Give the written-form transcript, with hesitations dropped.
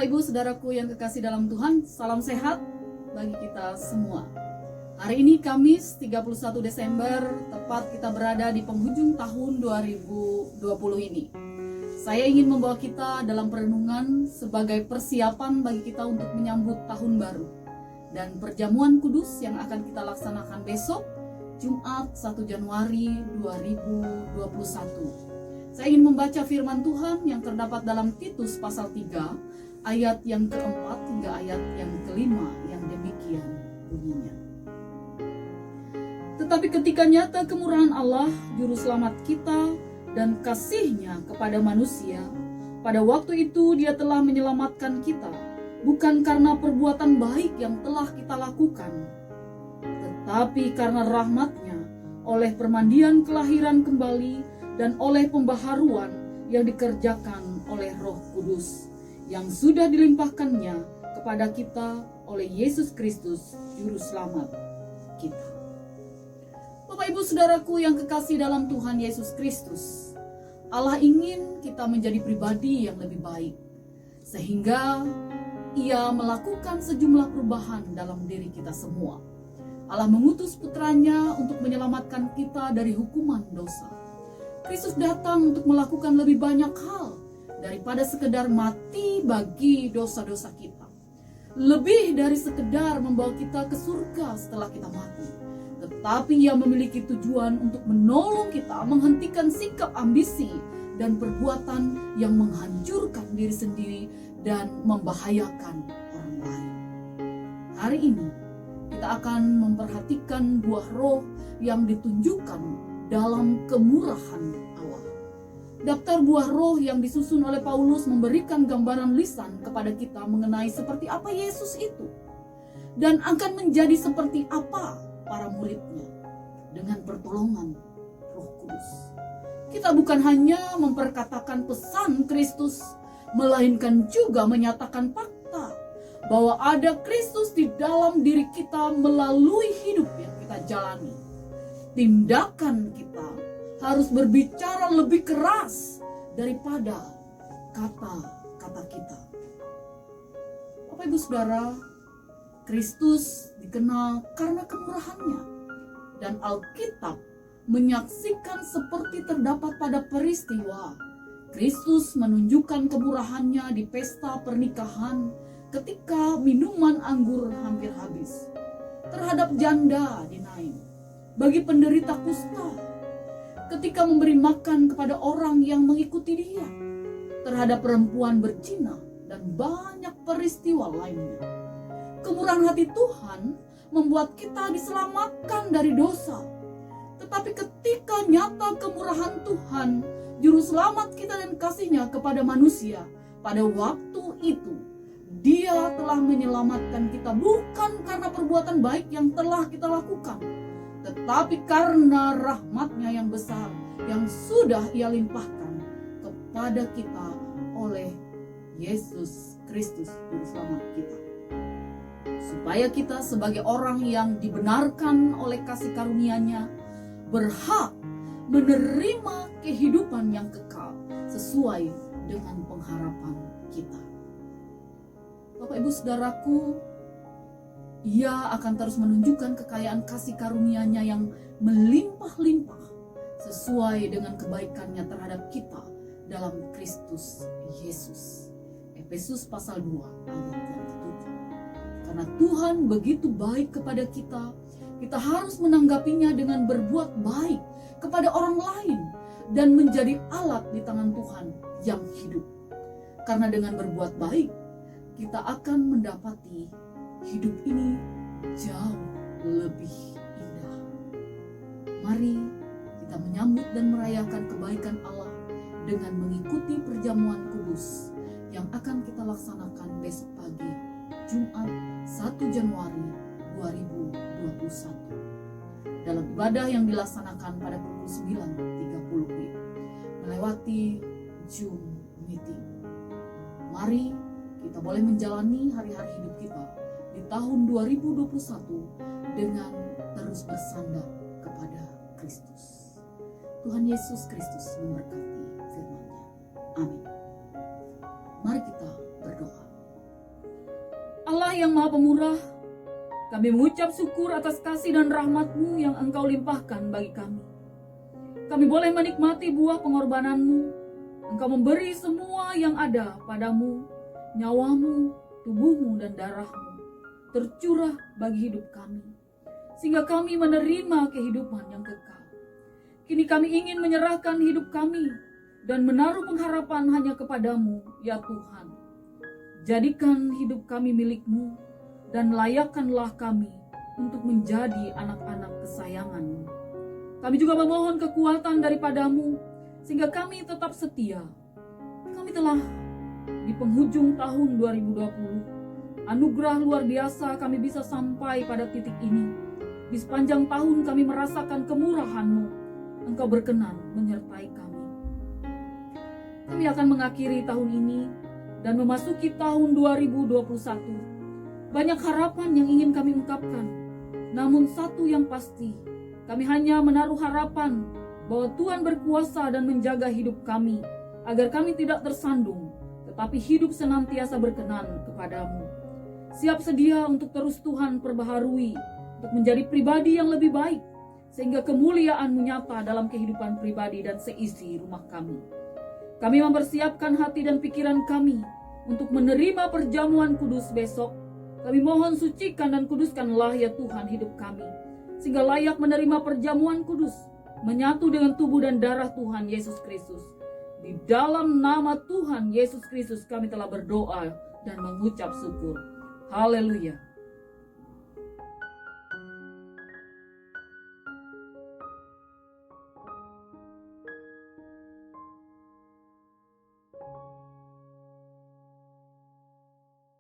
Bapak Ibu Saudaraku yang kekasih dalam Tuhan, salam sehat bagi kita semua. Hari ini Kamis 31 Desember, tepat kita berada di penghujung tahun 2020 ini. Saya ingin membawa kita dalam perenungan sebagai persiapan bagi kita untuk menyambut tahun baru dan perjamuan kudus yang akan kita laksanakan besok, Jumat 1 Januari 2021. Saya ingin membaca firman Tuhan yang terdapat dalam Titus pasal 3, ayat yang keempat hingga ayat yang kelima, yang demikian bunyinya. Tetapi ketika nyata kemurahan Allah, Juru Selamat kita, dan kasih-Nya kepada manusia, pada waktu itu Dia telah menyelamatkan kita, bukan karena perbuatan baik yang telah kita lakukan, tetapi karena rahmat-Nya, oleh permandian kelahiran kembali, dan oleh pembaharuan yang dikerjakan oleh Roh Kudus yang sudah dilimpahkannya kepada kita oleh Yesus Kristus, Juru Selamat kita. Bapak Ibu Saudaraku yang kekasih dalam Tuhan Yesus Kristus, Allah ingin kita menjadi pribadi yang lebih baik, sehingga Ia melakukan sejumlah perubahan dalam diri kita semua. Allah mengutus putranya untuk menyelamatkan kita dari hukuman dosa. Kristus datang untuk melakukan lebih banyak hal daripada sekedar mati bagi dosa-dosa kita. Lebih dari sekedar membawa kita ke surga setelah kita mati. Tetapi Ia memiliki tujuan untuk menolong kita menghentikan sikap ambisi dan perbuatan yang menghancurkan diri sendiri dan membahayakan orang lain. Hari ini kita akan memperhatikan buah roh yang ditunjukkan dalam kemurahan Allah. Daftar buah roh yang disusun oleh Paulus memberikan gambaran lisan kepada kita mengenai seperti apa Yesus itu dan akan menjadi seperti apa para muridnya dengan pertolongan Roh Kudus. Kita bukan hanya memperkatakan pesan Kristus, melainkan juga menyatakan fakta bahwa ada Kristus di dalam diri kita melalui hidup yang kita jalani. Tindakan kita harus berbicara lebih keras daripada kata-kata kita. Bapak Ibu Saudara, Kristus dikenal karena kemurahannya, dan Alkitab menyaksikan seperti terdapat pada peristiwa Kristus menunjukkan kemurahannya di pesta pernikahan ketika minuman anggur hampir habis, terhadap janda di Nain, bagi penderita kusta, ketika memberi makan kepada orang yang mengikuti Dia, terhadap perempuan berzina, dan banyak peristiwa lainnya. Kemurahan hati Tuhan membuat kita diselamatkan dari dosa. Tetapi ketika nyata kemurahan Tuhan, Juru Selamat kita dan kasih-Nya kepada manusia, pada waktu itu Dia telah menyelamatkan kita bukan karena perbuatan baik yang telah kita lakukan, tetapi karena rahmat-Nya yang besar yang sudah Ia limpahkan kepada kita oleh Yesus Kristus, Juru Selamat kita. Supaya kita sebagai orang yang dibenarkan oleh kasih karunia-Nya berhak menerima kehidupan yang kekal sesuai dengan pengharapan kita. Bapak Ibu Saudaraku, Ia akan terus menunjukkan kekayaan kasih karunia-Nya yang melimpah-limpah sesuai dengan kebaikan-Nya terhadap kita dalam Kristus Yesus. Efesus pasal 2 ayat yang ke-7. Karena Tuhan begitu baik kepada kita, kita harus menanggapinya dengan berbuat baik kepada orang lain dan menjadi alat di tangan Tuhan yang hidup. Karena dengan berbuat baik, kita akan mendapati hidup ini jauh lebih indah. Mari kita menyambut dan merayakan kebaikan Allah dengan mengikuti perjamuan kudus yang akan kita laksanakan besok pagi, Jumat 1 Januari 2021. Dalam ibadah yang dilaksanakan pada pukul 9.30 WIB, melewati Zoom meeting. Mari kita boleh menjalani hari-hari hidup kita di tahun 2021 dengan terus bersandar kepada Kristus. Tuhan Yesus Kristus memberkati firman-Nya. Amin. Mari kita berdoa. Allah yang Maha Pemurah, kami mengucap syukur atas kasih dan rahmat-Mu yang Engkau limpahkan bagi kami. Kami boleh menikmati buah pengorbanan-Mu. Engkau memberi semua yang ada padamu, nyawamu, tubuhmu, dan darahmu, tercurah bagi hidup kami, sehingga kami menerima kehidupan yang kekal. Kini kami ingin menyerahkan hidup kami dan menaruh pengharapan hanya kepadamu, ya Tuhan. Jadikan hidup kami milik-Mu dan layakkanlah kami untuk menjadi anak-anak kesayangan-Mu. Kami juga memohon kekuatan daripadamu sehingga kami tetap setia. Kami telah di penghujung tahun 2020. Anugerah luar biasa kami bisa sampai pada titik ini. Di sepanjang tahun kami merasakan kemurahan-Mu. Engkau berkenan menyertai kami. Kami akan mengakhiri tahun ini dan memasuki tahun 2021. Banyak harapan yang ingin kami ungkapkan. Namun satu yang pasti, kami hanya menaruh harapan bahwa Tuhan berkuasa dan menjaga hidup kami, agar kami tidak tersandung, tetapi hidup senantiasa berkenan kepadamu. Siap sedia untuk terus Tuhan perbaharui, untuk menjadi pribadi yang lebih baik, sehingga kemuliaan-Mu nyata dalam kehidupan pribadi dan seisi rumah kami. Kami mempersiapkan hati dan pikiran kami untuk menerima perjamuan kudus besok. Kami mohon sucikan dan kuduskanlah ya Tuhan hidup kami, sehingga layak menerima perjamuan kudus, menyatu dengan tubuh dan darah Tuhan Yesus Kristus. Di dalam nama Tuhan Yesus Kristus kami telah berdoa dan mengucap syukur. Haleluya.